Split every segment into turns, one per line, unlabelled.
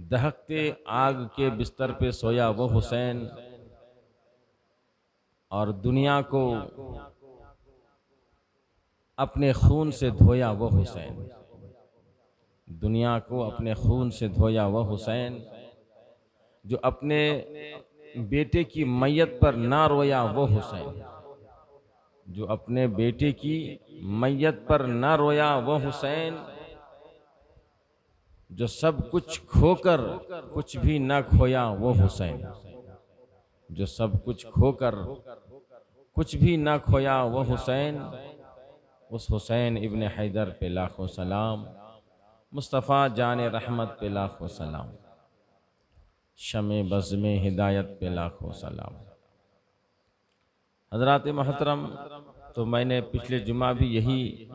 दहकते आग के बिस्तर पे सोया वो हुसैन, और दुनिया को अपने खून से धोया वो हुसैन। दुनिया को अपने खून से धोया वो हुसैन, जो अपने बेटे की मैयत पर ना रोया वो हुसैन। जो अपने बेटे की मैयत पर ना रोया वो हुसैन, जो सब कुछ खोकर कुछ भी ना खोया वो हुसैन। जो सब कुछ खोकर कुछ भी ना खोया वो हुसैन। उस हुसैन इब्न हैदर पे लाखों सलाम, मुस्तफ़ा जान रहमत पे लाखों सलाम, शमे बज़्म हिदायत पे लाखों सलाम। हज़रात मोहतरम, तो मैंने पिछले जुमा भी यही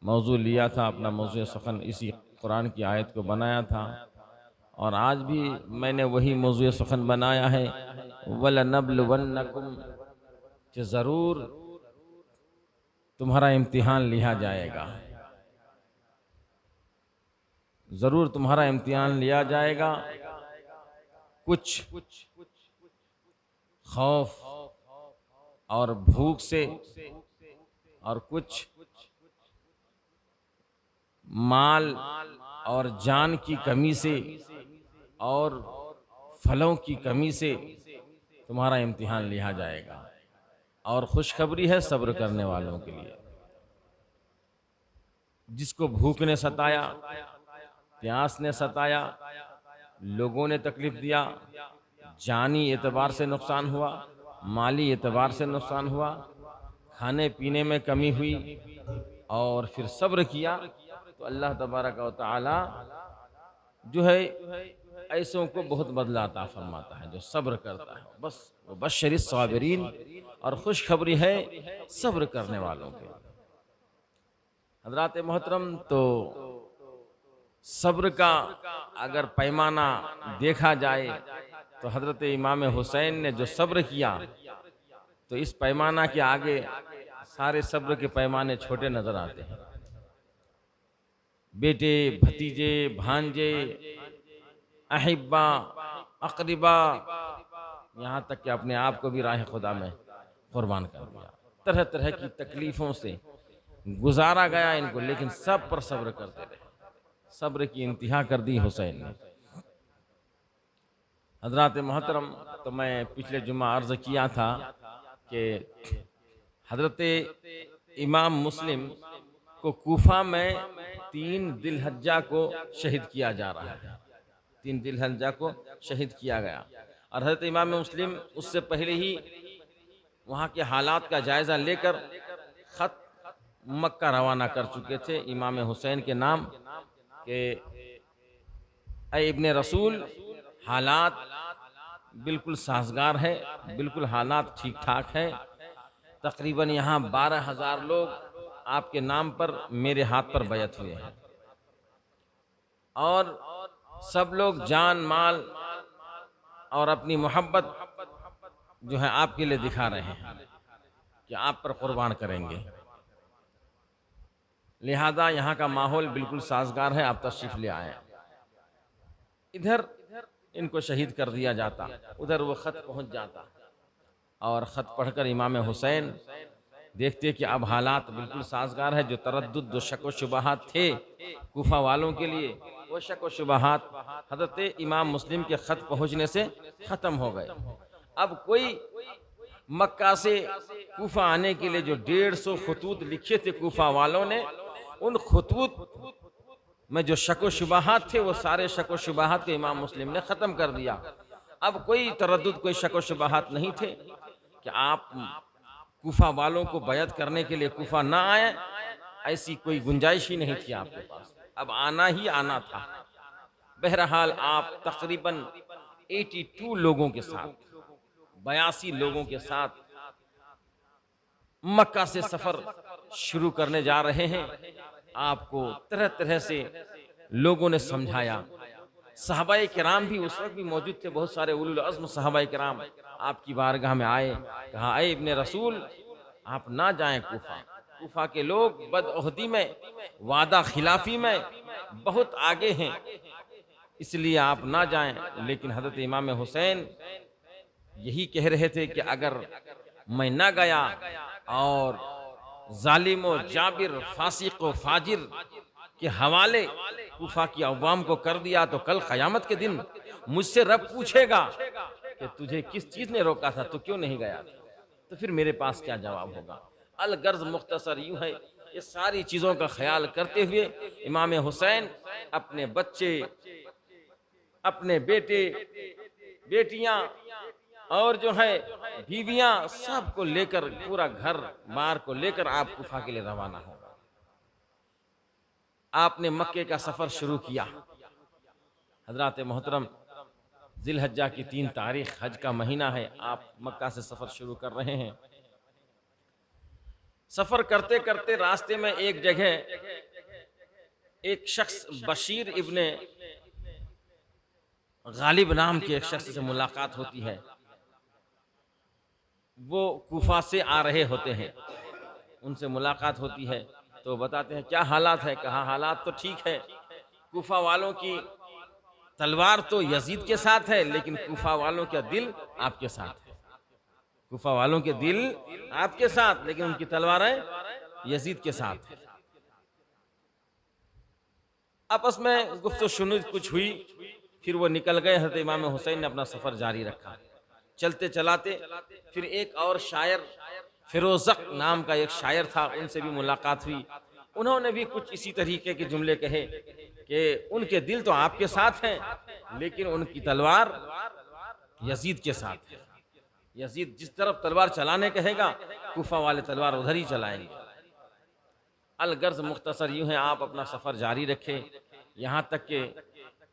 मौजू लिया था, अपना मौजू सफ़न इसी कुरान की आयत को बनाया था, और आज भी मैंने वही मौजू सफ़न बनाया है, वलनब्लुवन्नकुम, कि ज़रूर तुम्हारा इम्तिहान लिया जाएगा, ज़रूर तुम्हारा इम्तिहान लिया जाएगा। कुछ खौफ और भूख से, और कुछ माल और जान की कमी से, और फलों की कमी से तुम्हारा इम्तिहान लिया जाएगा। और खुशखबरी है सब्र करने वालों के लिए। जिसको भूख ने सताया, प्यास ने सताया, लोगों ने तकलीफ दिया, जानी एतबार से नुकसान हुआ, माली एतबार से नुकसान हुआ, खाने पीने में कमी हुई, और फिर सब्र किया, तो अल्लाह तबारक व तआला जो है ऐसों को बहुत बदला अता फरमाता है, जो सब्र करता है। बस वो बशरिस साबिरीन, और खुशखबरी है सब्र करने वालों के। हज़रात मोहतरम, तो सब्र का अगर पैमाना देखा जाए, तो हज़रत इमाम हुसैन ने जो सब्र किया, तो इस पैमाना के आगे सारे सब्र के पैमाने छोटे नज़र आते हैं। बेटे, भतीजे, भांजे, अहिब्बा, अकरीबा, यहाँ तक कि अपने आप को भी राह खुदा में कुर्बान कर दिया। तरह तरह की तकलीफ़ों से गुजारा गया इनको, लेकिन सब पर सब्र करते रहे। सब्र की इंतहा कर दी हुसैन ने। हज़रात मोहतरम, तो मैं पिछले जुमा अर्ज़ किया था कि हज़रत इमाम मुस्लिम को कूफा में 3 दिलहज्जा को शहीद किया जा रहा है। 3 दिलहज्जा को शहीद किया गया, और हज़रत इमाम मुस्लिम उससे पहले ही वहाँ के हालात का जायज़ा लेकर ख़त मक्का रवाना कर चुके थे इमाम हुसैन के नाम के, ऐ इब्ने रसूल, हालात बिल्कुल साज़गार है, बिल्कुल हालात ठीक ठाक है। तकरीबन यहाँ 12,000 लोग आपके नाम पर मेरे हाथ पर बैत हुए हैं, और सब लोग जान माल और अपनी मोहब्बत जो है आपके लिए दिखा रहे हैं कि आप पर कुर्बान करेंगे। लिहाजा यहाँ का माहौल बिल्कुल साज़गार है, आप तशरीफ़ ले आए। इधर इनको शहीद कर दिया जाता, उधर वो ख़त पहुँच जाता, और ख़त पढ़कर इमाम हुसैन देखते कि अब हालात बिल्कुल साज़गार है। जो तरद्दुद, जो शक व शुबहात थे कूफा वालों के लिए, वो शक व शुबहात हज़रत इमाम मुस्लिम के ख़त पहुँचने से ख़त्म हो गए। अब कोई मक्का से कूफा आने के लिए जो 150 खतूत लिखे थे कूफा वालों ने, उन खतूत में जो शक व शुबहात थे, वो सारे शक व शुबहात को इमाम मुस्लिम ने ख़त्म कर दिया। अब कोई तरद्दुद, कोई शक व शुबहात नहीं थे कि आप कूफा वालों को बैत करने के लिए कूफा ना आए, ऐसी कोई गुंजाइश ही नहीं थी आपके पास। अब आना ही आना था। बहरहाल आप तकरीबन 82 लोगों के साथ, 82 लोगों के साथ मक्का से सफ़र शुरू करने जा रहे हैं। आपको तरह तरह से लोगों ने समझाया। सहाबाए किराम भी उस वक्त भी मौजूद थे, बहुत सारे उलुल अज़्म सहाबाए किराम आपकी बारगाह में आए, कहा, ऐ इब्ने रसूल, आप ना जाएं कूफा। कूफा के लोग बदअहदी में, वादा खिलाफी में बहुत आगे हैं, इसलिए आप ना जाएं। लेकिन हज़रत इमाम हुसैन यही कह रहे थे कि अगर मैं ना गया और जालिम व जाबिर फासिक व फाजिर के हवाले कूफा की अवाम को कर दिया तो कल क़यामत के दिन मुझसे रब पूछेगा कि तुझे किस चीज़ ने रोका था, तो क्यों नहीं गया? तो फिर मेरे पास क्या जवाब होगा? अलगर्ज मुख्तसर यूँ है, ये सारी चीज़ों का ख्याल करते हुए इमाम हुसैन अपने बच्चे, अपने बेटे बेटियां और जो है बीवियां सबको लेकर, पूरा घर बार को लेकर आप कूफा के लिए रवाना होगा। आपने मक्के का सफ़र शुरू किया। हजरात मोहतरम, जिलहज्जा की 3 तारीख हज का महीना है, आप मक्का से सफ़र शुरू कर रहे हैं। सफ़र करते करते रास्ते में एक जगह एक शख्स बशीर इब्ने गालिब नाम के एक शख्स से मुलाकात होती है। वो कूफा से आ रहे होते हैं, उनसे मुलाकात होती है तो बताते हैं क्या हालात है। कहा हालात तो ठीक है, कूफा वालों की तलवार तो यजीद के साथ है, लेकिन कूफा वालों का दिल आपके साथ है। कूफा वालों के दिल आपके साथ, लेकिन उनकी तलवारें यजीद के साथ है। आपस में गुफ्तो शुनुद कुछ हुई, फिर वो निकल गए। हज़रत इमाम हुसैन ने अपना सफ़र जारी रखा। चलते चलाते फिर एक और शायर, फिरोज़क नाम का एक शायर था, उनसे भी मुलाकात हुई। उन्होंने भी कुछ इसी तरीके के जुमले कहे कि उनके दिल तो आपके साथ हैं, लेकिन उनकी तलवार यजीद के साथ है। यजीद जिस तरफ तलवार चलाने कहेगा, कूफा वाले तलवार उधर ही चलाएंगे। अलगर्ज मुख्तसर यूँ है, आप अपना सफ़र जारी रखें। यहाँ तक कि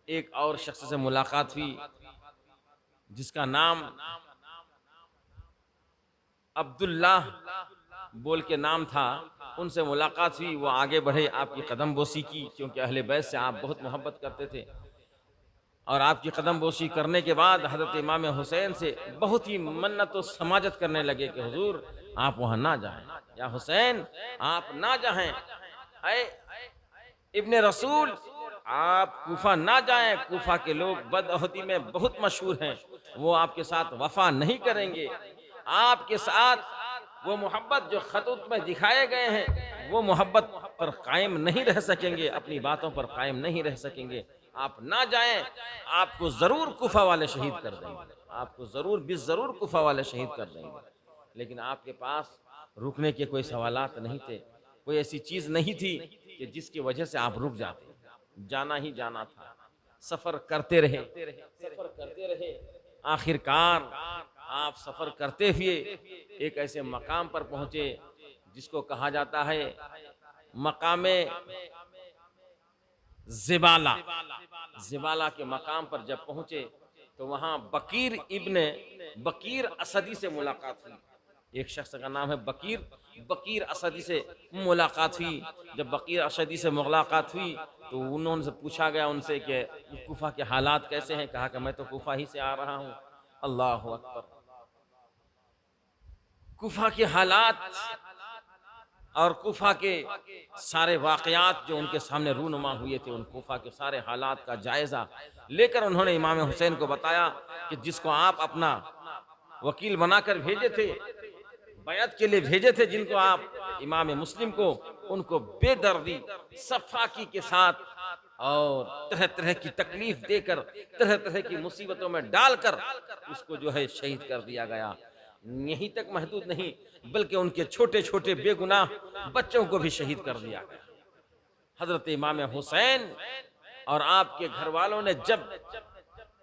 एक और शख्स से मुलाकात हुई जिसका नाम अब्दुल्लाह बोल के नाम था। उनसे मुलाकात हुई, वो आगे बढ़े, आपकी कदम बोसी की, क्योंकि अहले बैत से आप बहुत मोहब्बत करते थे। और आपकी कदम बोसी करने के बाद हज़रत इमाम हुसैन से बहुत ही मन्नत व समाजत करने लगे कि हुजूर आप वहाँ ना जाएं, या हुसैन आप ना जाएं, ऐ इब्ने रसूल आप कूफा ना जाएं। कूफा के लोग बदअहदी में बहुत मशहूर हैं, वो आपके साथ वफा नहीं करेंगे। आपके साथ वो मोहब्बत जो खतूत में दिखाए गए हैं, वो मोहब्बत पर कायम नहीं रह सकेंगे, अपनी बातों पर कायम नहीं रह सकेंगे। आप ना जाएं, आपको ज़रूर कूफा वाले शहीद कर देंगे, आपको ज़रूर ज़रूर कूफा वाले शहीद कर देंगे। लेकिन आपके पास रुकने के कोई सवालात नहीं थे, कोई ऐसी चीज़ नहीं थी कि जिसकी वजह से आप रुक जाते। जाना ही जाना था। सफ़र करते रहे, सफ़र करते रहे। आखिरकार आप सफ़र करते हुए एक ऐसे मकाम पर पहुँचे जिसको कहा जाता है मकामे ज़िबाला। ज़िबाला के मकाम पर जब पहुँचे तो वहाँ बकीर इब्ने बकीर असदी से मुलाकात हुई। एक शख्स का नाम है बकीर असदी से मुलाकात हुई। जब बकीर असदी से मुलाकात हुई तो उन्होंने पूछा गया उनसे कि कूफा के हालात कैसे हैं। कहा कि मैं तो कूफा ही से आ रहा हूँ। अल्लाह अकबर। कूफा के हालात और कूफा के सारे वाक़यात जो उनके सामने रूनुमा हुए थे, उन कूफा के सारे हालात का जायज़ा लेकर उन्होंने इमाम हुसैन को बताया कि जिसको आप अपना वकील बनाकर भेजे थे, बैत के लिए भेजे थे, जिनको आप इमाम मुस्लिम को, उनको बेदर्दी सफाकी के साथ और तरह तरह की तकलीफ देकर, तरह तरह की मुसीबतों में डालकर उसको जो है शहीद कर दिया गया। यहीं तक महदूद नहीं, बल्कि उनके छोटे छोटे बेगुनाह बच्चों को भी शहीद कर दिया गया। हजरत इमाम हुसैन और आपके घर वालों ने जब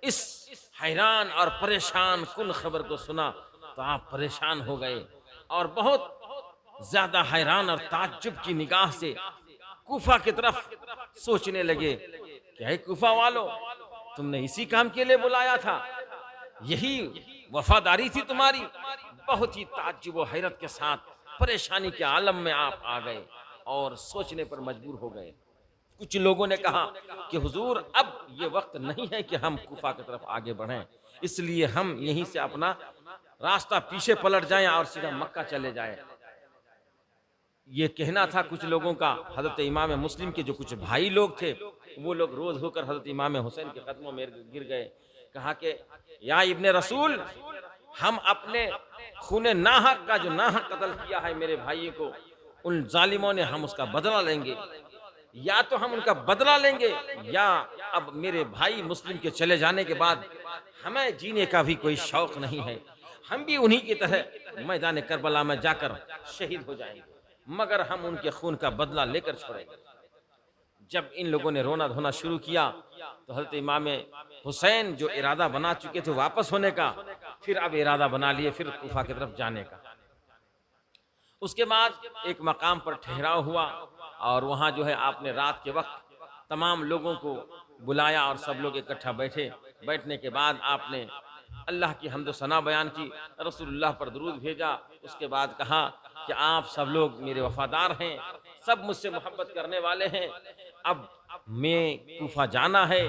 इस हैरान और परेशान कुन खबर को सुना तो आप परेशान हो गए और बहुत ज्यादा हैरान और ताज्जुब की निगाह से कूफा की तरफ सोचने लगे। क्या है कूफा वालों, तुमने इसी काम के लिए बुलाया था, यही वफादारी थी तुम्हारी? बहुत ही ताज्जुब और हैरत के साथ परेशानी के आलम में आप आ गए और सोचने पर मजबूर हो गए। कुछ लोगों ने कहा कि हुजूर अब ये वक्त नहीं है कि हम कूफा की तरफ आगे बढ़ें, इसलिए हम यहीं से अपना रास्ता पीछे पलट जाएं और सीधा मक्का चले जाएं। ये कहना था कुछ लोगों का। हजरत इमाम मुस्लिम के जो कुछ भाई लोग थे वो लोग रोज होकर हजरत इमाम हुसैन के कदमों में गिर गए। कहा कि या इब्ने रसूल, हम अपने खूने नाहक का जो नाहक कत्ल किया है मेरे भाई को, उन जालिमों ने, हम उसका बदला लेंगे। या तो हम उनका बदला लेंगे, या अब मेरे भाई मुस्लिम के चले जाने के बाद हमें जीने का भी कोई शौक नहीं है, हम भी उन्हीं की तरह मैदान करबला में जाकर शहीद हो जाएंगे, मगर हम उनके खून का बदला लेकर छोड़ेंगे। जब इन लोगों ने रोना धोना शुरू किया तो हज़रत इमाम हुसैन जो इरादा बना चुके थे वापस होने का, फिर अब इरादा बना लिए फिर कूफा की तरफ जाने का। उसके बाद एक मकाम पर ठहराव हुआ और वहाँ जो है आपने रात के वक्त तमाम लोगों को बुलाया और सब लोग इकट्ठा बैठे। बैठने के बाद आपने अल्लाह की हम्द सना बयान की, रसूलुल्लाह पर दुरूद भेजा। उसके बाद कहा कि आप सब लोग मेरे वफादार हैं, सब मुझसे मोहब्बत करने वाले हैं, अब मैं कूफा जाना है,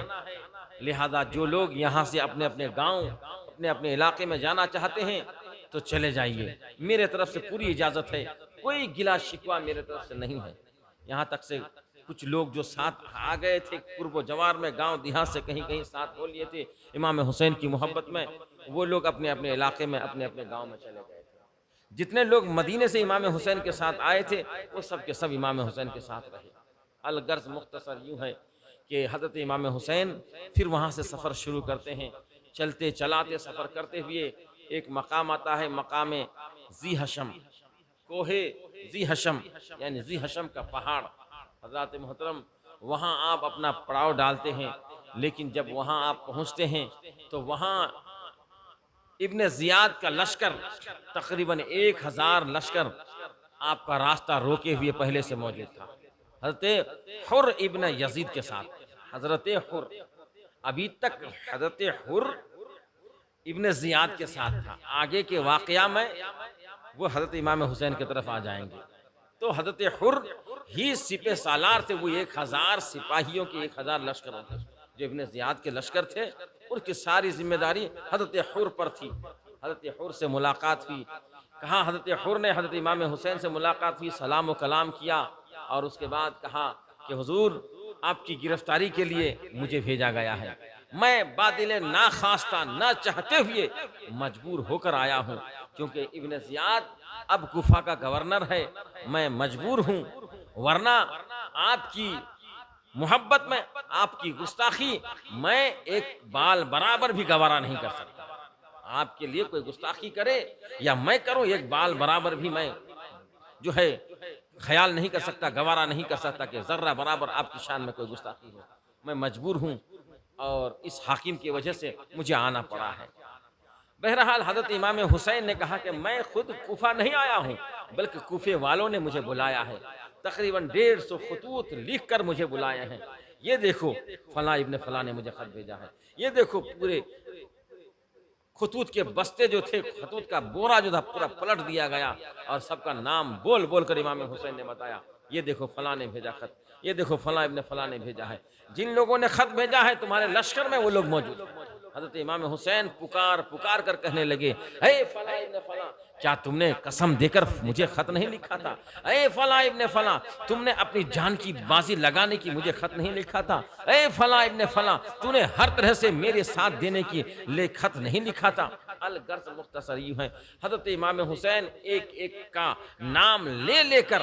लिहाजा जो लोग यहाँ से अपने अपने गांव अपने अपने इलाके में जाना चाहते हैं तो चले जाइए, मेरे तरफ से पूरी इजाज़त है, कोई गिला शिकवा मेरे तरफ से नहीं है। यहाँ तक से कुछ लोग जो साथ आ गए थे कुर्ब जवार में, गांव देहात से कहीं कहीं साथ हो लिए थे इमाम हुसैन की मोहब्बत में, वो लोग अपने अपने इलाके में अपने अपने गांव में चले गए थे। जितने लोग मदीने से इमाम हुसैन के साथ आए थे वो सब के सब इमाम हुसैन के साथ रहे। अलगर्ज मुख्तसर यूँ है कि हज़रत इमाम हुसैन फिर वहाँ से सफ़र शुरू करते हैं। चलते चलाते सफ़र करते हुए एक मकाम आता है, मकाम जी हशम, कोहे जी हशम यानी जी हशम का पहाड़। हज़रत मोहतरम वहाँ आप अपना पड़ाव डालते हैं, लेकिन जब वहाँ आप पहुँचते हैं तो वहाँ इब्ने ज़ियाद का लश्कर तकरीबन 1000 लश्कर आपका रास्ता रोके हुए पहले से मौजूद था। हज़रत हुर इब्ने यजीद के साथ, हज़रत हुर अभी तक हज़रत हुर इब्ने ज़ियाद के साथ था, आगे के वाक़या में वो हज़रत इमाम हुसैन की तरफ आ जाएंगे। तो हज़रत हुर ही सिपह सालार थे, वो 1000 सिपाहियों के 1000 लश्करों थे। जो इब्ने ज़ियाद के लश्कर थे उनकी सारी जिम्मेदारी हज़रत हुर पर थी। हज़रत हुर से मुलाकात हुई, कहा हज़रत हुर ने हज़रत इमाम हुसैन से मुलाकात हुई, सलाम व कलाम किया और उसके बाद कहा कि हुजूर आपकी गिरफ्तारी के लिए मुझे भेजा गया है, मैं बादिले ना खास्ता ना चाहते हुए मजबूर होकर आया हूँ, क्योंकि इब्ने ज़ियाद अब कूफा का गवर्नर है, मैं मजबूर हूँ, वरना आपकी मोहब्बत में आपकी गुस्ताखी मैं एक बाल बराबर भी गवारा नहीं कर सकता। आपके लिए कोई गुस्ताखी करे या मैं करूं, एक बाल बराबर भी मैं जो है ख्याल नहीं कर सकता, गवारा नहीं कर सकता कि जर्रा बराबर आपकी शान में कोई गुस्ताखी हो। मैं मजबूर हूं और इस हाकिम की वजह से मुझे आना पड़ा है। बहरहाल हज़रत इमाम हुसैन ने कहा कि मैं खुद कूफा नहीं आया हूँ, बल्कि कूफे वालों ने मुझे बुलाया है, तकरीबन 150 खतूत लिख कर मुझे बुलाए हैं। ये देखो फला इब्ने फला ने मुझे खत भेजा है, ये देखो पूरे खतूत के बस्ते जो थे, खतूत का बोरा जो था पूरा पलट दिया गया और सबका नाम बोल बोल कर इमाम हुसैन ने बताया, ये देखो फला ने भेजा खत, ये देखो फला इब्ने फला ने भेजा है, जिन लोगों ने खत भेजा है तुम्हारे लश्कर में वो लोग मौजूद हैं। हज़रत इमाम हुसैन पुकार पुकार कर कहने लगे, हे फला इब्ने फला, क्या तुमने कसम देकर मुझे खत नहीं लिखा था? ए फला इब्ने फला, तुमने अपनी जान की बाजी लगाने की मुझे खत नहीं लिखा था? ए फला इब्ने फला, तूने हर तरह से मेरे साथ देने की ले खत नहीं लिखा था? अलगर्ज मुख्तसर यूं है, हज़रत इमाम हुसैन एक एक का नाम ले लेकर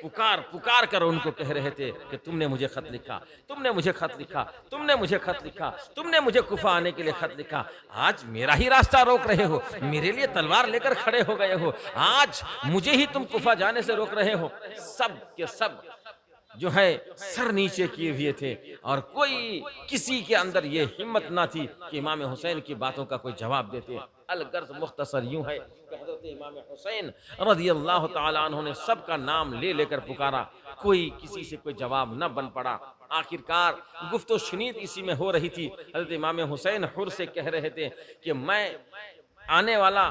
पुकार पुकार कर उनको कह रहे थे कि तुमने मुझे खत लिखा, तुमने मुझे खत लिखा, तुमने मुझे खत लिखा, तुमने मुझे कूफा आने के लिए खत लिखा। आज मेरा ही रास्ता रोक रहे हो, मेरे लिए तलवार लेकर खड़े हो गए हो, आज मुझे ही तुम कूफा जाने से रोक रहे हो। सब के सब जो है सर नीचे किए हुए थे और कोई किसी के अंदर ये हिम्मत ना थी कि इमाम हुसैन की बातों का कोई जवाब देते। अलगर्ज मुख्तसर यूं है कि हज़रत इमाम हुसैन रज़ियल्लाहु ताला अन्हु ने सबका नाम ले लेकर पुकारा, कोई किसी से कोई जवाब न बन पड़ा। आखिरकार गुफ्तो शुनीद इसी में हो रही थी। हज़रत इमाम हुसैन हुर से कह रहे थे कि मैं आने वाला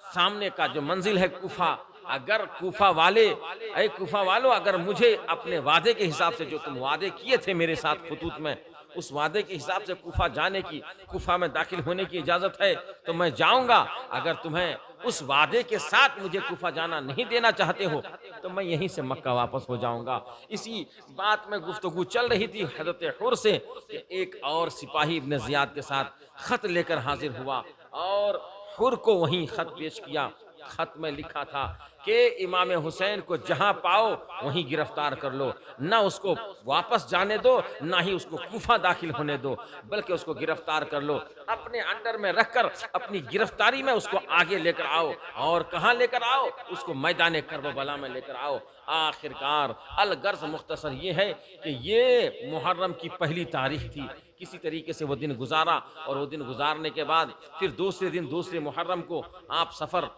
सामने का जो मंजिल है कूफा, अगर कूफा वाले, अरे कूफा वालों, अगर मुझे अपने वादे के हिसाब से जो तुम वादे किए थे मेरे साथ खतूत में, उस वादे के हिसाब से कूफा जाने की, कूफा में दाखिल होने की इजाज़त है तो मैं जाऊँगा। अगर तुम्हें उस वादे के साथ मुझे कूफा जाना नहीं देना चाहते हो तो मैं यहीं से मक्का वापस हो जाऊँगा। इसी बात में गुफ्तगू चल रही थी हज़रत हुर से कि एक और सिपाही इब्न ज़ियाद के साथ ख़त लेकर हाज़िर हुआ और हुर को वहीं ख़त पेश किया। ख़त में लिखा था कि इमाम हुसैन को जहाँ पाओ वहीं गिरफ्तार कर लो, ना उसको वापस जाने दो, ना ही उसको कूफा दाखिल होने दो, बल्कि उसको गिरफ्तार कर लो, अपने अंडर में रखकर अपनी गिरफ्तारी में उसको आगे लेकर आओ। और कहाँ लेकर आओ? उसको मैदान करबला में लेकर आओ। आखिरकार अलगर्ज मुख्तसर ये है कि ये मुहर्रम की पहली तारीख थी। किसी तरीके से वो दिन गुजारा और वो दिन गुजारने के बाद फिर दूसरे दिन दूसरे मुहर्रम को आप सफ़र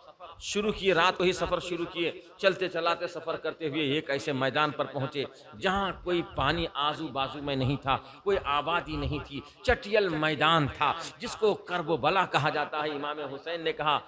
शुरू किए, रात को ही सफ़र शुरू किए। चलते चलाते सफ़र करते हुए एक ऐसे मैदान पर पहुँचे जहाँ कोई पानी आजू बाजू में नहीं था, कोई आबादी नहीं थी, चटियल मैदान था जिसको करबला कहा जाता है। इमाम हुसैन ने कहा,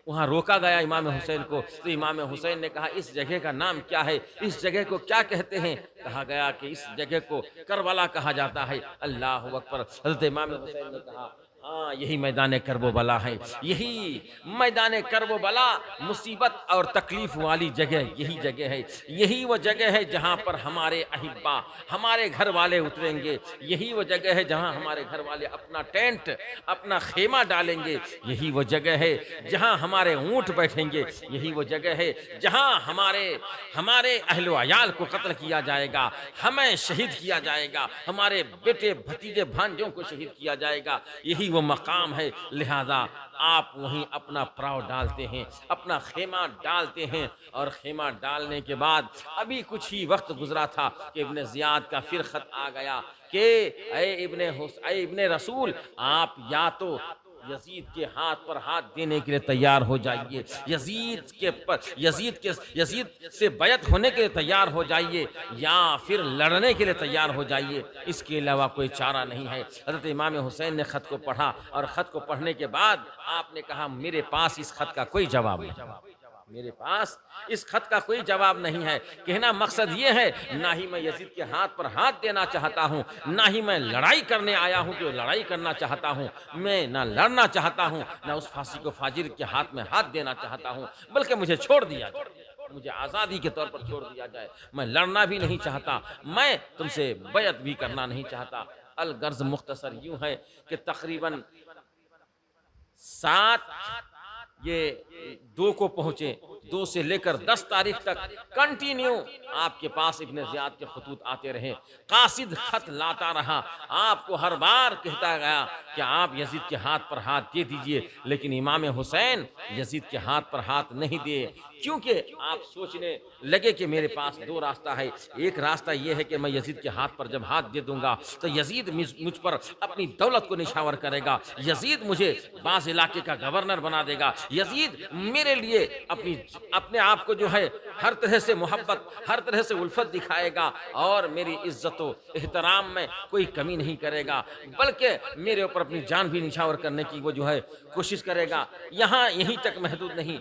वहाँ रोका गया इमाम हुसैन को, तो इमाम हुसैन ने कहा इस जगह का नाम क्या है, इस जगह को क्या कहते हैं? कहा गया कि इस जगह को करबला कहा जाता है। अल्लाह अकबर। हज़रत इमाम हुसैन ने कहा हाँ, यही मैदान करबला है, यही मैदान करबला मुसीबत और तकलीफ वाली जगह यही जगह है। यही वो जगह है जहाँ पर हमारे अहिब्बा, हमारे घर वाले उतरेंगे। यही वो जगह है जहाँ हमारे घर वाले अपना टेंट, अपना खेमा डालेंगे। यही वो जगह है जहाँ हमारे ऊँट बैठेंगे। यही वो जगह है जहाँ हमारे अहलो अयाल को कत्ल किया जाएगा, हमें शहीद किया जाएगा, हमारे बेटे भतीजे भांजों को शहीद किया जाएगा। यही वो मकाम है। लिहाजा आप वहीं अपना प्राव डालते हैं, अपना खेमा डालते हैं। और खेमा डालने के बाद अभी कुछ ही वक्त गुजरा था कि इब्न ज़ियाद का फिर ख़त आ गया कि ऐ इब्ने रसूल, आप या तो यजीद के हाथ पर हाथ देने के लिए तैयार हो जाइए, यजीद से बैत होने के लिए तैयार हो जाइए, या फिर लड़ने के लिए तैयार हो जाइए। इसके अलावा कोई चारा नहीं है। हज़रत इमाम हुसैन ने ख़त को पढ़ा और ख़त को पढ़ने के बाद आपने कहा मेरे पास इस ख़त का कोई जवाब नहीं, मेरे पास इस खत का कोई जवाब नहीं है। कहना मकसद ये है, ना ही मैं यजीद के हाथ पर हाथ देना चाहता हूँ, ना ही मैं लड़ाई करने आया हूँ कि लड़ाई करना चाहता हूँ। मैं ना लड़ना चाहता हूँ, ना उस फांसी को फाजिर के हाथ में हाथ देना चाहता हूँ, बल्कि मुझे छोड़ दिया जाए, मुझे आज़ादी के तौर पर छोड़ दिया जाए। मैं लड़ना भी नहीं चाहता, मैं तुमसे बैत भी करना नहीं चाहता। अलगर्ज मुख्तसर यूँ है कि तकरीबन 7 ये 2 को पहुँचे, 2 से लेकर 10 तारीख तक कंटिन्यू आपके पास इब्न ज़ियाद के खतूत आते रहे। कासिद खत लाता रहा, आपको हर बार कहता गया कि आप यजीद के हाथ पर हाथ दे दीजिए, लेकिन इमाम हुसैन यजीद के हाथ पर हाथ नहीं दिए, क्योंकि आप सोचने लगे कि मेरे पास 2 रास्ता है। एक रास्ता यह है कि मैं यजीद के हाथ पर जब हाथ दे दूंगा तो यजीद मुझ पर अपनी दौलत को निछावर करेगा, यजीद मुझे बाज़ इलाके का गवर्नर बना देगा, यजीद मेरे लिए अपने आप को जो है हर तरह से मोहब्बत, हर तरह से उल्फत दिखाएगा और मेरी इज्जत व एहतराम में कोई कमी नहीं करेगा, बल्कि मेरे ऊपर अपनी जान भी निछावर करने की वो जो है कोशिश करेगा। यहाँ यहीं तक महदूद नहीं,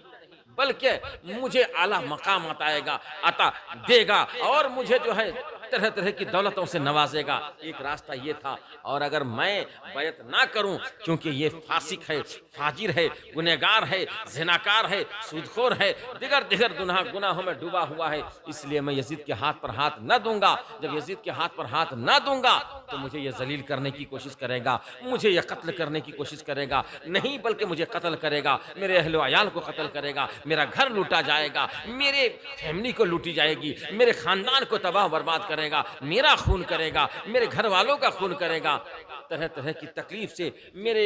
बल्कि मुझे आला मकाम अता देगा और मुझे जो है तरह तरह की दौलतों से नवाजेगा। एक रास्ता ये था। और अगर मैं बैत ना करूं, क्योंकि ये फासिक है, फाजिर है, गुनहगार है, ज़िनाकार है, सूदखोर है, दिगर गुनाहों में डूबा हुआ है, इसलिए मैं यजीद के हाथ पर हाथ न दूंगा। जब यजीद के हाथ पर हाथ न दूंगा तो मुझे ये जलील करने की कोशिश करेगा, मुझे ये कत्ल करने की कोशिश करेगा, नहीं बल्कि मुझे कत्ल करेगा, मेरे अहलो अयाल को कत्ल करेगा, मेरा घर लूटा जाएगा, मेरे फैमिली को लूटी जाएगी, मेरे खानदान को तबाह बर्बाद करेगा, मेरा खून करेगा, मेरे घर वालों का खून करेगा। तरह तरह की तकलीफ से मेरे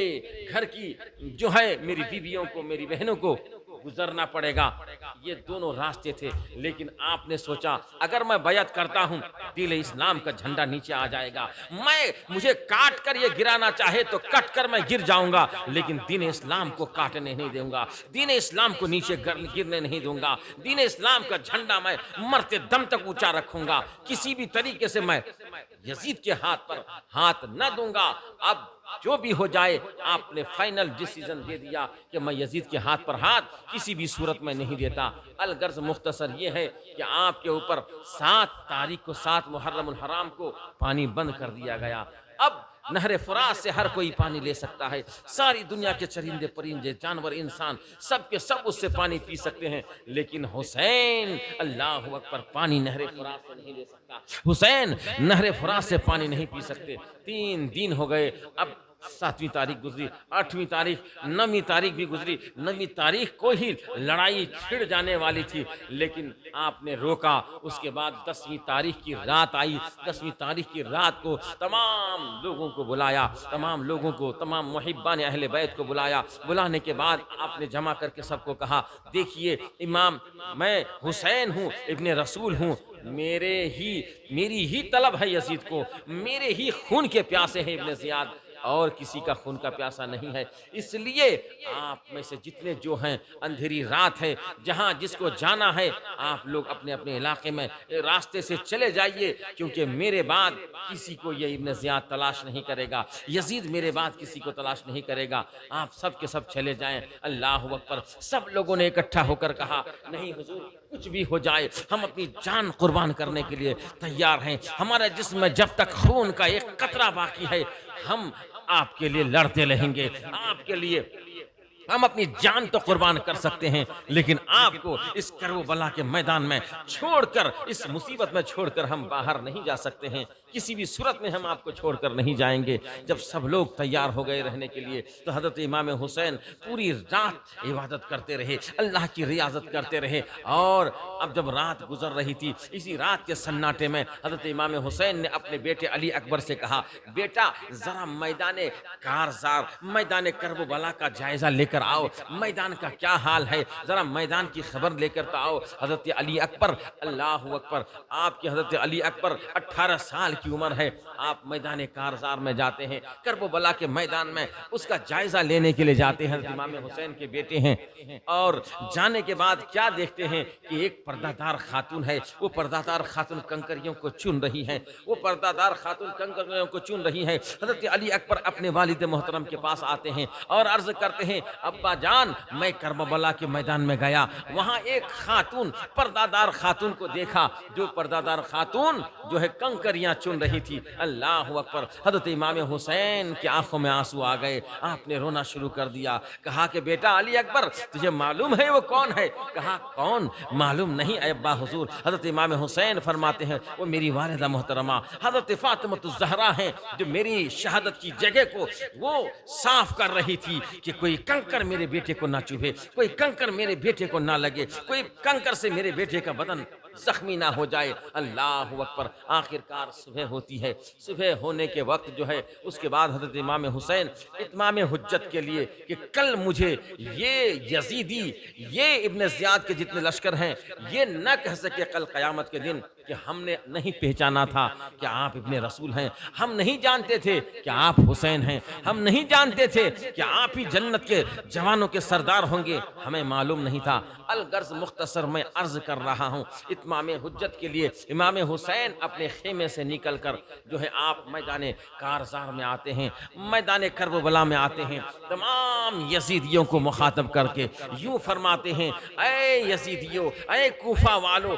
घर की जो है मेरी बीवियों को, मेरी बहनों को गुजरना पड़ेगा। ये दोनों रास्ते थे, लेकिन आपने सोचा अगर मैं बैत करता हूं दिल इस्लाम का झंडा नीचे आ जाएगा, मुझे काट कर ये गिराना चाहे तो कट कर मैं गिर जाऊंगा, लेकिन दीन इस्लाम को काटने नहीं दूंगा, दीन इस्लाम को नीचे गिरने नहीं दूंगा, दीन इस्लाम का झंडा मैं मरते दम तक ऊंचा रखूंगा, किसी भी तरीके से मैं यजीद के हाथ पर हाथ न दूंगा। अब जो भी हो जाए, आपने फाइनल डिसीजन दे दिया कि मैं यजीद के हाथ पर हाथ किसी भी सूरत में नहीं देता। अलगर्ज मुख्तसर ये है कि आपके ऊपर 7 तारीख को, 7 मुहर्रम उल हराम को पानी बंद कर दिया गया। अब नहरे फुरात से हर कोई पानी ले सकता है। सारी दुनिया के चरिंदे परिंदे जानवर इंसान सब के सब उससे पानी पी सकते हैं, लेकिन हुसैन अल्लाह अकबर पानी नहरे फुरात से नहीं ले सकता। हुसैन नहरे फुरात से पानी नहीं पी सकते। 3 दिन हो गए, अब 7वीं तारीख गुजरी, 8वीं तारीख, 9वीं तारीख भी गुजरी। 9वीं तारीख को ही लड़ाई छिड़ जाने वाली थी, लेकिन आपने रोका। उसके बाद 10वीं तारीख की रात आई। 10वीं तारीख की रात को तमाम लोगों को बुलाया, तमाम लोगों को, तमाम मुहिब्बान अहले बैत को बुलाया। बुलाने के बाद आपने जमा करके सबको कहा, देखिए इमाम, मैं हुसैन हूँ, इब्ने रसूल हूँ, मेरी ही तलब है यजीद को, मेरे ही खून के प्यासे हैं इब्ने ज़ियाद, और किसी का खून का प्यासा नहीं है। इसलिए आप में से जितने जो हैं, अंधेरी रात है, जहां जिसको जाना है, आप लोग अपने अपने इलाके में रास्ते से चले जाइए, क्योंकि मेरे बाद किसी को ये इब्ने ज़ियाद तलाश नहीं करेगा, यजीद मेरे बाद किसी को तलाश नहीं करेगा। आप सब के सब चले जाएं। अल्लाह अकबर। सब लोगों ने इकट्ठा होकर कहा, नहीं हुजूर, कुछ भी हो जाए, हम अपनी जान कुर्बान करने के लिए तैयार हैं। हमारे जिस्म में जब तक खून का एक कतरा बाकी है, हम आपके लिए लड़ते रहेंगे। आपके लिए हम अपनी जान तो कुर्बान कर सकते हैं, लेकिन आपको इस करबला के मैदान में छोड़कर, इस मुसीबत में छोड़कर हम बाहर नहीं जा सकते हैं। किसी भी सूरत में हम आपको छोड़कर नहीं जाएंगे। जब सब लोग तैयार हो गए रहने के लिए, तो हज़रत इमाम हुसैन पूरी रात इबादत करते रहे, अल्लाह की रियाजत करते रहे। और अब जब रात गुजर रही थी, इसी रात के सन्नाटे में हज़रत इमाम हुसैन ने अपने बेटे अली अकबर से कहा, बेटा ज़रा मैदान कारज़ार, मैदान करबला का जायज़ा लेकर आओ, मैदान का क्या हाल है, जरा मैदान की खबर लेकर तो आओ। हजरत अली अकबर, अल्लाह अकबर, आपके हजरत अली अकबर 18 साल की उम्र है, आप मैदान कारज़ार में जाते हैं, करबला के मैदान में उसका जायजा लेने के लिए जाते हैं। हजरत इमाम हुसैन के बेटे हैं, और जाने के बाद क्या देखते हैं कि एक पर्दादार खातून है, वो पर्दादार खातून कंकरियों को चुन रही है, वो पर्दादार खातून कंकरियों को चुन रही है। हजरत अली अकबर अपने वालिद मोहतरम के पास आते हैं और अर्ज करते हैं, अब्बा जान, मैं करबला के मैदान में गया, वहां एक खातून, पर्दादार खातून को देखा, जो पर्दादार खातून जो है कंकरियां चुन रही थी। अल्लाह अकबर। हजरत इमाम हुसैन की आंखों में आंसू आ गए, आपने रोना शुरू कर दिया। कहा कि बेटा अली अकबर, तुझे मालूम है वो कौन है? कहा कौन? मालूम नहीं अब्बा हुजूर। हजरत इमाम हुसैन फरमाते हैं, वो मेरी वालिदा मोहतरमा हजरत फातिमा ज़हरा हैं, जो मेरी शहादत की जगह को वो साफ कर रही थी कि कोई कंकर मेरे बेटे को ना चुभे, कोई कंकर मेरे बेटे को ना लगे, कोई कंकर से मेरे बेटे का बदन जख्मी ना हो जाए। अल्लाह अकबर। आखिरकार सुबह होती है। सुबह होने के वक्त जो है, उसके बाद हजरत इमाम हुसैन इत्माम हुज्जत के लिए कि कल मुझे ये यजीदी, ये इब्ने ज़ियाद के जितने लश्कर हैं, ये न कह सके कल क़यामत के दिन कि हमने नहीं पहचाना था कि आप इब्ने रसूल हैं, हम नहीं जानते थे कि आप हुसैन हैं, हम नहीं जानते थे कि आप ही जन्नत के जवानों के सरदार होंगे, हमें मालूम नहीं था। अलगर्ज मुख्तसर मैं अर्ज कर रहा हूँ, इत्माम हुज्जत के लिए इमाम हुसैन अपने खेमे से निकल कर जो है आप मैदान कारज़ार में आते हैं, मैदान करबला में आते हैं, तमाम यजीदियों को मुखातब करके यूँ फरमाते हैं, ऐ यजीदियों, ऐ कूफा वालों,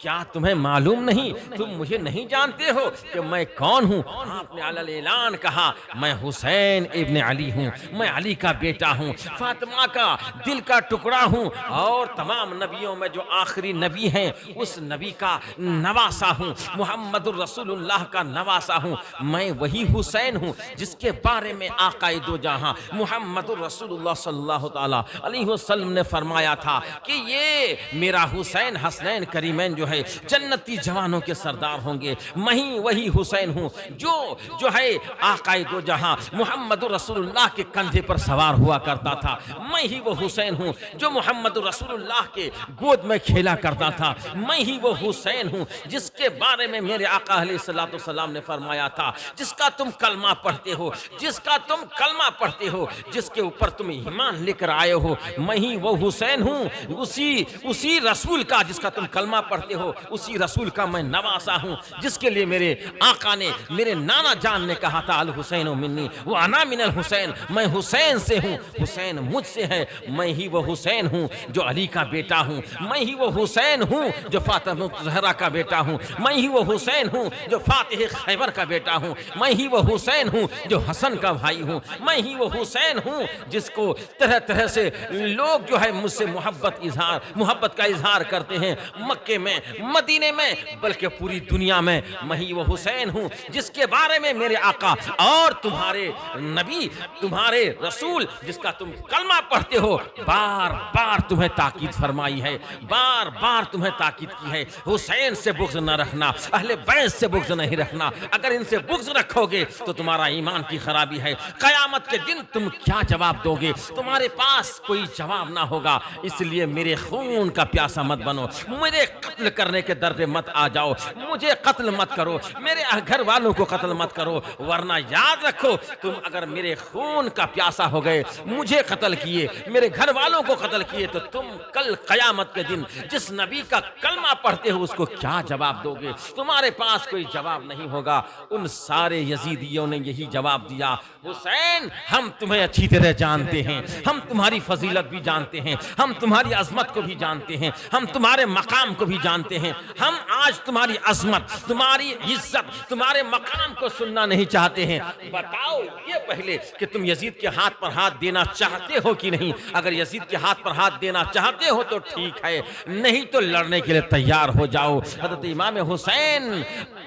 क्या तुम्हें मालूम नहीं, तुम मुझे नहीं जानते हो कि मैं कौन हूँ? आपने अलल ऐलान कहा, मैं हुसैन इब्ने अली हूँ, मैं अली का बेटा हूँ, फातिमा का दिल का टुकड़ा हूँ, और तमाम नबियों में जो आखिरी नबी हैं उस नबी का नवासा हूँ, मुहम्मदुर रसूलुल्लाह का नवासा हूँ। मैं वही हुसैन हूँ जिसके बारे में आकाए दो जहां मुहम्मदुर रसूलुल्लाह सल्लल्लाहु तआला अलैहि वसल्लम ने फरमाया था कि ये मेरा हुसैन हसनैन करीमैन जो है जन्नती जवानों के सरदार होंगे। मैं ही वही हुसैन हूँ जो है आकाए दो जहां मुहम्मदुर रसूलुल्लाह के कंधे पर सवार हुआ करता था। मैं ही वो हुसैन हूँ जो मुहम्मदुर रसूलुल्लाह के गोद में खेला करता था। मैं ही वो हुसैन हूँ जिसके बारे में मेरे आका अलैहिस्सलातु वस्सलाम ने फरमाया था, जिसका तुम कलमा पढ़ते हो, जिसका तुम कलमा पढ़ते हो, जिसके ऊपर तुम ईमान लेकर आए हो, मैं ही वो हुसैन हूँ, उसी रसूल का जिसका तुम कलमा पढ़ते हो। हो, उसी रसूल का मैं नवासा हूँ जिसके लिए मेरे आका ने, मेरे नाना जान ने कहा था, अल हुसैन मिन्नी वो अना मिनल हुसैन, मैं हुसैन से हूँ, हुसैन मुझसे है, मैं ही वो हुसैन हूँ जो अली का बेटा हूँ, मैं ही वो हुसैन हूँ जो फातिमा ज़हरा का बेटा हूँ, मैं ही वो हुसैन हूँ जो फातिह खैबर का बेटा हूँ, मैं ही वो हुसैन हूँ जो हसन का भाई हूँ, मैं ही वो हुसैन हूँ जिसको तरह तरह से लोग जो है मुझसे मोहब्बत का इजहार करते हैं, मक्के में, मदीने में, बल्कि पूरी दुनिया में। मैं ही वो हुसैन हूँ जिसके बारे में मेरे आका और तुम्हारे नबी, तुम्हारे रसूल जिसका तुम कलमा पढ़ते हो, बार बार तुम्हें ताकीद फरमाई है, बार बार तुम्हें ताकीद की है, हुसैन से बुग़्ज़ न रखना, अहले बैत से बुग़्ज़ नहीं रखना, अगर इनसे बुग़्ज़ रखोगे तो तुम्हारा ईमान की खराबी है, क़यामत के दिन तुम क्या जवाब दोगे, तुम्हारे पास कोई जवाब ना होगा। इसलिए मेरे खून का प्यासा मत बनो, मुझे कत्ल करने के दर पे मत आ जाओ, मुझे कत्ल मत करो, मेरे घर वालों को कत्ल मत करो, वरना याद रखो तुम अगर मेरे खून का प्यासा हो गए, मुझे कत्ल किए, मेरे घर वालों को कत्ल किए, तो तुम कल क़यामत के दिन जिस नबी का कलमा पढ़ते हो उसको क्या जवाब दोगे, तुम्हारे पास कोई जवाब नहीं होगा। उन सारे यजीदियों ने यही जवाब दिया, हुसैन हम तुम्हें अच्छी तरह जानते हैं, हम तुम्हारी फजीलत भी जानते हैं, हम तुम्हारी अजमत को भी जानते हैं, हम तुम्हारे मकाम को भी जानते हैं, हम आज तुम्हारी अजमत, तुम्हारी इज्जत, तुम्हारे मकाम को सुनना नहीं चाहते हैं। बताओ ये पहले कि तुम यजीद के हाथ पर हाथ देना चाहते हो कि नहीं, अगर यजीद के हाथ पर हाथ देना चाहते हो तो ठीक है, नहीं तो लड़ने के लिए तैयार हो जाओ। हज़रत इमाम हुसैन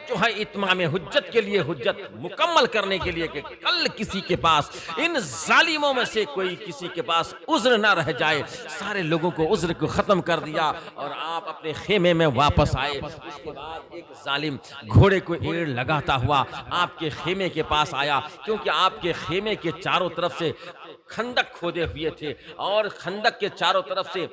जो है इत्माम हुज्जत के लिए, हुज्जत मुकम्मल करने के लिए कि कल किसी के पास इन जालिमों में से कोई किसी के पास उज़्र ना रह जाए, सारे लोगों को उज़्र को ख़त्म कर दिया और आप अपने खेमे में वापस आए। उसके बाद एक जालिम घोड़े को एड़ लगाता हुआ आपके खेमे के पास आया, क्योंकि आपके खेमे के चारों तरफ से खंदक खोदे हुए थे और खंदक के चारों तरफ से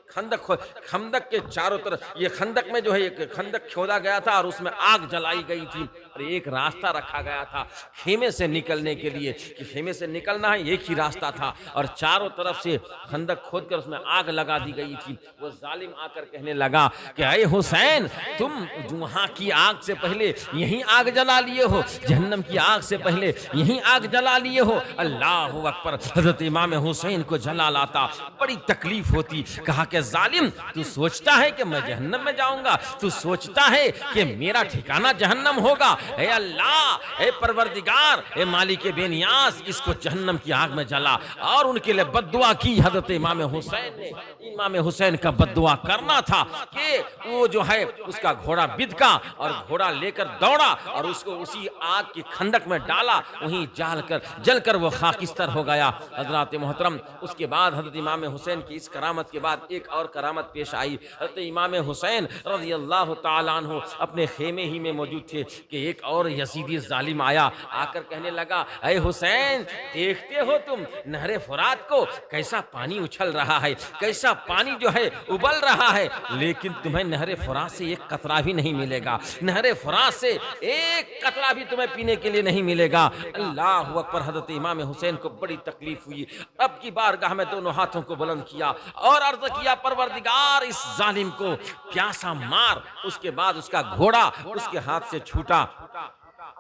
खंदक के चारों तरफ ये खंदक में जो है एक खंदक खोदा गया था और उसमें आग जलाई गई थी और एक रास्ता रखा गया था खेमे से निकलने के लिए कि खेमे से निकलना है, एक ही रास्ता था और चारों तरफ से खंदक खोद कर उसमें आग लगा दी गई थी। वो जालिम आकर कहने लगा कि अरे हुसैन, तुम वहाँ की आग से पहले यहीं आग जला लिए हो, जहन्नम की आग से पहले यहीं आग जला लिए हो। अल्लाह अकबर। हजरत इमाम हुसैन को जला लाता, बड़ी तकलीफ होती। कहा कि जालिम, तू सोचता है कि मैं जहन्नम में जाऊंगा, तू सोचता है कि मेरा ठिकाना जहन्नम होगा। ए अल्लाह, ए परवरदिगार, ए मालिक बेनियाज, इसको जहन्नम की आग में जला। और उनके लिए बद्दुआ की हजरत इमाम हुसैन ने। इमाम हुसैन का बद्दुआ करना था कि वो जो है उसका घोड़ा बिदका और घोड़ा लेकर दौड़ा और उसको उसी आग की खंदक में डाला, वहीं जलकर वो खाकिस्तर हो गया। हजरत मोहतरम, उसके बाद हजरत इमाम हुसैन की इस करामत के बाद एक और करामत पेश आई। हजरत इमाम हुसैन रज़ी अल्लाह तआला अन्हु अपने खेमे ही में मौजूद थे कि एक और यजीदी जालिम आया, आकर कहने लगा, ऐ हुसैन, देखते हो तुम नहरे फुरात को, कैसा पानी उछल रहा है, कैसा पानी जो है उबल रहा है, लेकिन तुम्हें नहरे फुरात से एक कतरा भी नहीं मिलेगा, नहरे फुरात से एक कतरा भी तुम्हें पीने के लिए नहीं मिलेगा। अल्लाह अकबर। हजरत इमाम हुसैन को बड़ी तकलीफ हुई, रब की बारगाह में दोनों हाथों को बुलंद किया और अर्ज किया, परवरदिगार, इस जालिम को प्यासा मार। उसके बाद उसका घोड़ा उसके हाथ से छूटा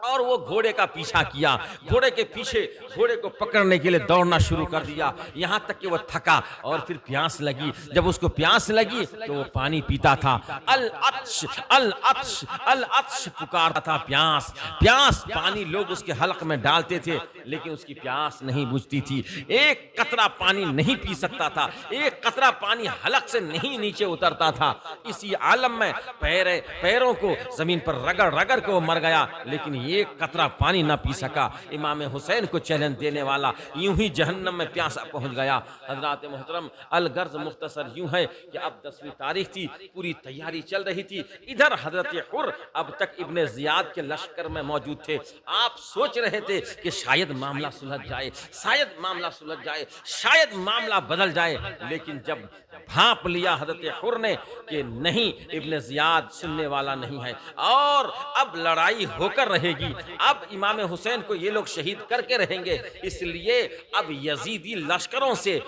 और वो घोड़े का पीछा किया, घोड़े के पीछे घोड़े को पकड़ने के लिए दौड़ना शुरू कर दिया, यहाँ तक कि वो थका और फिर प्यास लगी। जब उसको प्यास लगी तो वो पानी पीता था। अल अत्श अल अत्श अल अत्श पुकारता था, प्यास प्यास। पानी लोग उसके हलक में डालते थे लेकिन उसकी प्यास नहीं बुझती थी। एक कतरा पानी नहीं पी सकता था, एक कतरा पानी हलक से नहीं नीचे उतरता था। इसी आलम में पैरों को जमीन पर रगड़ रगड़ के वो मर गया, लेकिन एक कतरा पानी ना पी सका। इमाम हुसैन को चैलेंज देने वाला यूं ही जहन्नम में प्यासा पहुंच गया। हजरात मोहतरम, अलगर्ज मुख्तसर यूं है कि अब 10वीं तारीख थी, पूरी तैयारी चल रही थी। इधर हजरत हुर अब तक इब्ने जियाद के लश्कर में मौजूद थे। आप सोच रहे थे कि शायद मामला सुलझ जाए, शायद मामला सुलझ जाए, शायद मामला बदल जाए, लेकिन जब भांप लिया हजरत हुर ने कि नहीं, इब्ने जियाद सुनने वाला नहीं है और अब लड़ाई होकर रहेगी, अब इमाम हुसैन को ये लोग शहीद करके रहेंगे, इसलिए अब यजीदी लश्करों से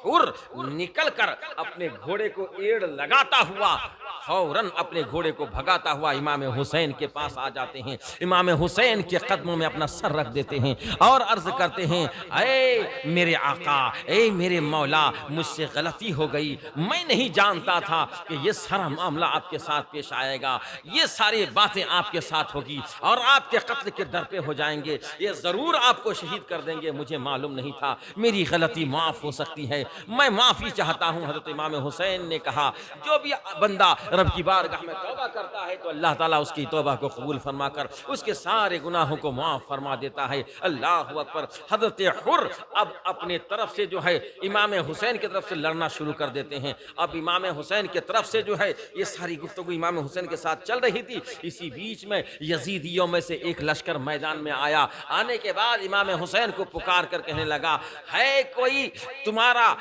हुर निकल कर अपने घोड़े को एड़ लगाता हुआ फौरन अपने घोड़े को भगाता हुआ इमाम हुसैन के पास आ जाते हैं, इमाम हुसैन के कदमों में अपना सर रख देते हैं और अर्ज करते हैं, ऐ मेरे आका, ऐ मेरे मौला, मुझसे गलती हो गई, मैं नहीं जानता था कि ये सारा मामला आपके साथ पेश आएगा, ये सारी बातें आपके साथ होगी और आपके कत्ल के दर पे हो जाएंगे, ये जरूर आपको शहीद कर देंगे, मुझे मालूम नहीं था, मेरी गलती माफ हो सकती है, मैं माफी चाहता हूं। हजरत इमाम हुसैन ने कहा, जो भी बंदा रब की बारगाह में तौबा करता है तो अल्लाह ताला उसकी तौबा को कबूल फरमाकर उसके सारे गुनाहों को माफ फरमा देता है। अल्लाह अकबर। हजरत हुर अब अपने तरफ से जो है इमाम हुसैन की तरफ से लड़ना शुरू कर देते हैं। अब इमाम हुसैन की तरफ से जो है ये सारी गुफ्तगू इमाम हुसैन के साथ चल रही थी। इसी बीच में यजीदियों में से एक लश्कर मैदान में आया। आने के बाद इमाम हुसैन को पुकार कर कहने लगा, है कोई तुम्हारा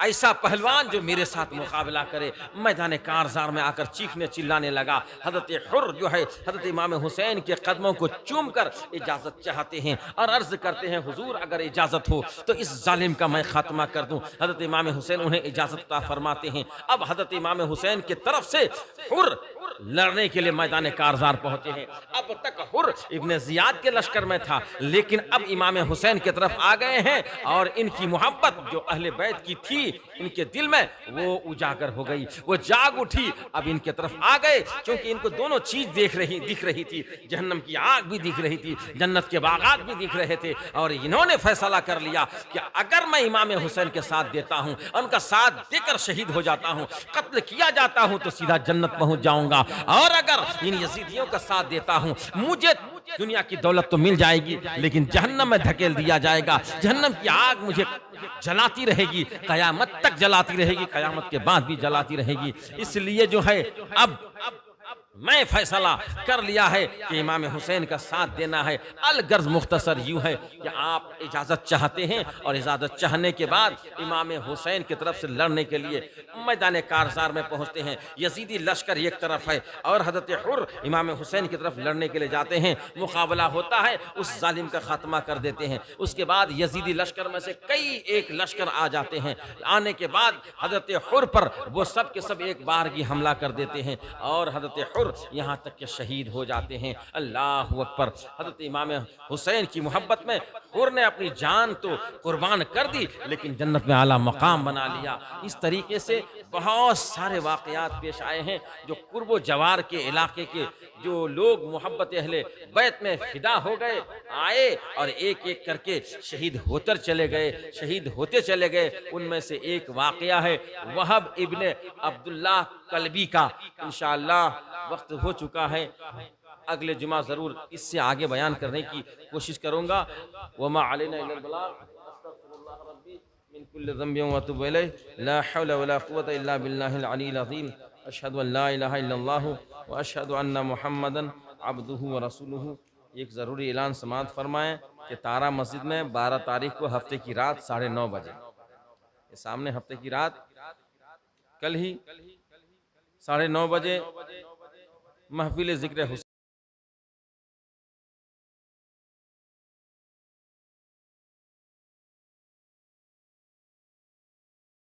ऐसा पहलवान जो मेरे साथ मुकाबला करे? मैदान कारज़ार में आकर चीखने चिल्लाने लगा। हजरत हुर जो है हजरत इमाम हुसैन के कदमों को चूम कर इजाज़त चाहते हैं और अर्ज करते हैं, हुजूर अगर इजाज़त हो तो इस जालिम का मैं खात्मा कर दूं। हजरत इमाम हुसैन उन्हें इजाज़त अता फरमाते हैं। अब हजरत इमाम हुसैन की तरफ से हुर लड़ने के लिए मैदान कारज़ार पहुंचे हैं। अब तक हुर इब्ने ज़ियाद के लश्कर में था, लेकिन अब इमाम हुसैन की तरफ आ गए हैं और इनकी मोहब्बत जो अहले बैत की थी इनके दिल में वो उजागर हो गई, वो जाग उठी। अब इनके तरफ आ गए, क्योंकि इनको दोनों चीज दिख रही थी। जहन्नम की आग भी दिख रही थी, जन्नत के बागात भी दिख रहे थे और इन्होंने फैसला कर लिया कि अगर मैं इमाम हुसैन के साथ देता हूं, उनका साथ देकर शहीद हो जाता हूं, कत्ल किया जाता हूं तो सीधा जन्नत पहुंच जाऊंगा, और अगर इन यजीदियों का साथ देता हूं मुझे दुनिया की दौलत तो मिल जाएगी लेकिन जहन्नम में धकेल दिया जाएगा। जहन्नम की आग मुझे जलाती रहेगी, कयामत तक जलाती रहेगी, कयामत के बाद भी जलाती रहेगी। इसलिए जो है अब मैं फैसला कर लिया है कि इमाम हुसैन का साथ देना है। अलगर्ज मुख्तसर यूं है कि आप इजाज़त चाहते हैं और इजाज़त चाहने के बाद इमाम हुसैन की तरफ से लड़ने के लिए मैदान कारज़ार में पहुंचते हैं। यजीदी लश्कर एक तरफ है और हजरत हुर इमाम हुसैन की तरफ लड़ने के लिए जाते हैं। मुकाबला होता है, उस जालिम का खात्मा कर देते हैं। उसके बाद यजीदी लश्कर में से कई एक लश्कर आ जाते हैं। आने के बाद हजरत हुर पर वो सब के सब एक बारगी हमला कर देते हैं और हजरत हुर यहाँ तक के शहीद हो जाते हैं। अल्लाह अकबर। हजरत इमाम हुसैन की मोहब्बत में हुर ने अपनी जान तो कुर्बान कर दी लेकिन जन्नत में आला मकाम बना लिया। इस तरीके से बहुत सारे वाक़यात पेश आए हैं जो कुर्बो जवार के इलाके के जो लोग मोहब्बत अहले बैत में फिदा हो गए, आए और एक एक करके शहीद होते चले गए। उनमें से एक वाक़या है वहब इब्ने अब्दुल्लाह कल्बी का। इंशाअल्लाह वक्त हो चुका है, अगले जुमा ज़रूर इससे आगे बयान करने की कोशिश करूँगा। वमा अलैना इल्लल बलाग, अस्तगफिरुल्लाह रब्बी मिन कुल्लि ज़ंबिन व अतूबु इलैह, ला हौला वला कुव्वता इल्ला बिल्लाहिल अलील अज़ीम, अशहदु अन ला इलाहा इल्लल्लाह व अशहदु अन्ना मुहम्मदन अब्दुहु व रसूलुहु। एक ज़रूरी ऐलान समाअत फरमाएँ कि तारा मस्जिद में 12 तारीख को हफ्ते की रात 9:30 बजे, सामने हफ्ते की रात कल ही 9:30 बजे महफिल ज़िक्र